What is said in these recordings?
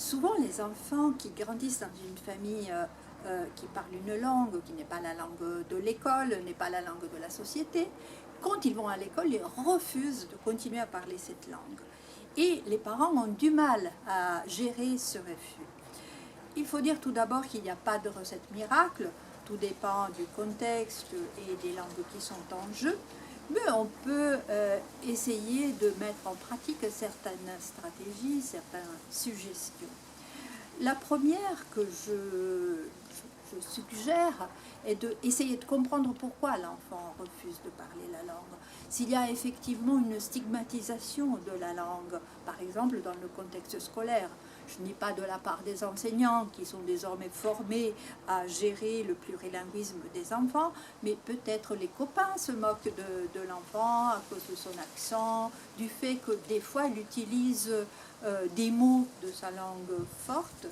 Souvent, les enfants qui grandissent dans une famille qui parle une langue, qui n'est pas la langue de l'école, n'est pas la langue de la société, quand ils vont à l'école, ils refusent de continuer à parler cette langue. Et les parents ont du mal à gérer ce refus. Il faut dire tout d'abord qu'il n'y a pas de recette miracle, tout dépend du contexte et des langues qui sont en jeu, mais on peut essayer de mettre en pratique certaines stratégies, certaines suggestions. La première que je suggère est d'essayer de comprendre pourquoi l'enfant refuse de parler la langue. S'il y a effectivement une stigmatisation de la langue, par exemple dans le contexte scolaire, je ne dis pas de la part des enseignants qui sont désormais formés à gérer le plurilinguisme des enfants, mais peut-être les copains se moquent de l'enfant à cause de son accent, du fait que des fois il utilise des mots de sa langue forte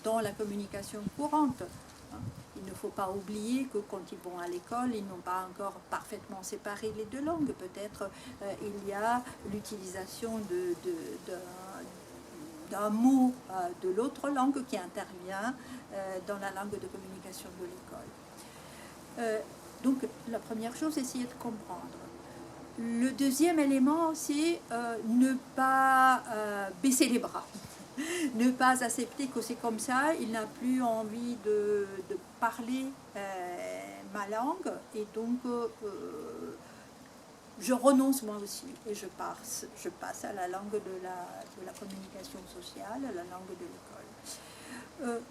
dans la communication courante. Il ne faut pas oublier que quand ils vont à l'école, ils n'ont pas encore parfaitement séparé les deux langues. Peut-être il y a l'utilisation d'un mot de l'autre langue qui intervient dans la langue de communication de l'école. Donc la première chose, essayer de comprendre. Le deuxième élément, c'est ne pas baisser les bras. Ne pas accepter que c'est comme ça, il n'a plus envie de parler ma langue, et donc je renonce moi aussi, et je passe à la langue de la communication sociale, à la langue de l'école.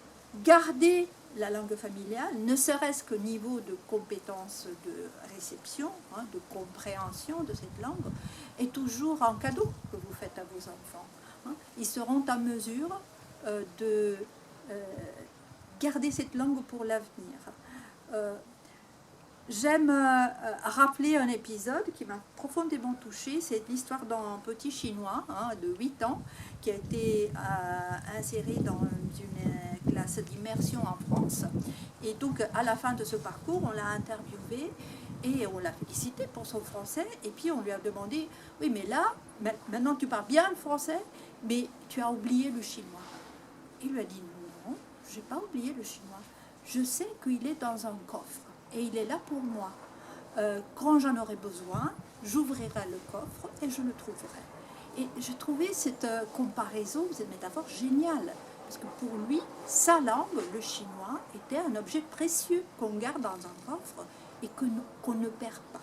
Garder la langue familiale, ne serait-ce qu'au niveau de compétences de réception, de compréhension de cette langue, est toujours un cadeau que vous faites à vos enfants. Ils seront en mesure de garder cette langue pour l'avenir. J'aime rappeler un épisode qui m'a profondément touchée, c'est l'histoire d'un petit Chinois de 8 ans qui a été inséré dans une classe d'immersion en France. Et donc à la fin de ce parcours, on l'a interviewé et on l'a félicité pour son français, et puis on lui a demandé, oui mais là, maintenant tu parles bien le français, mais tu as oublié le chinois. Il lui a dit, non, je n'ai pas oublié le chinois, je sais qu'il est dans un coffre. Et il est là pour moi. Quand j'en aurai besoin, j'ouvrirai le coffre et je le trouverai. Et j'ai trouvé cette comparaison, cette métaphore géniale. Parce que pour lui, sa langue, le chinois, était un objet précieux qu'on garde dans un coffre et qu'on ne perd pas.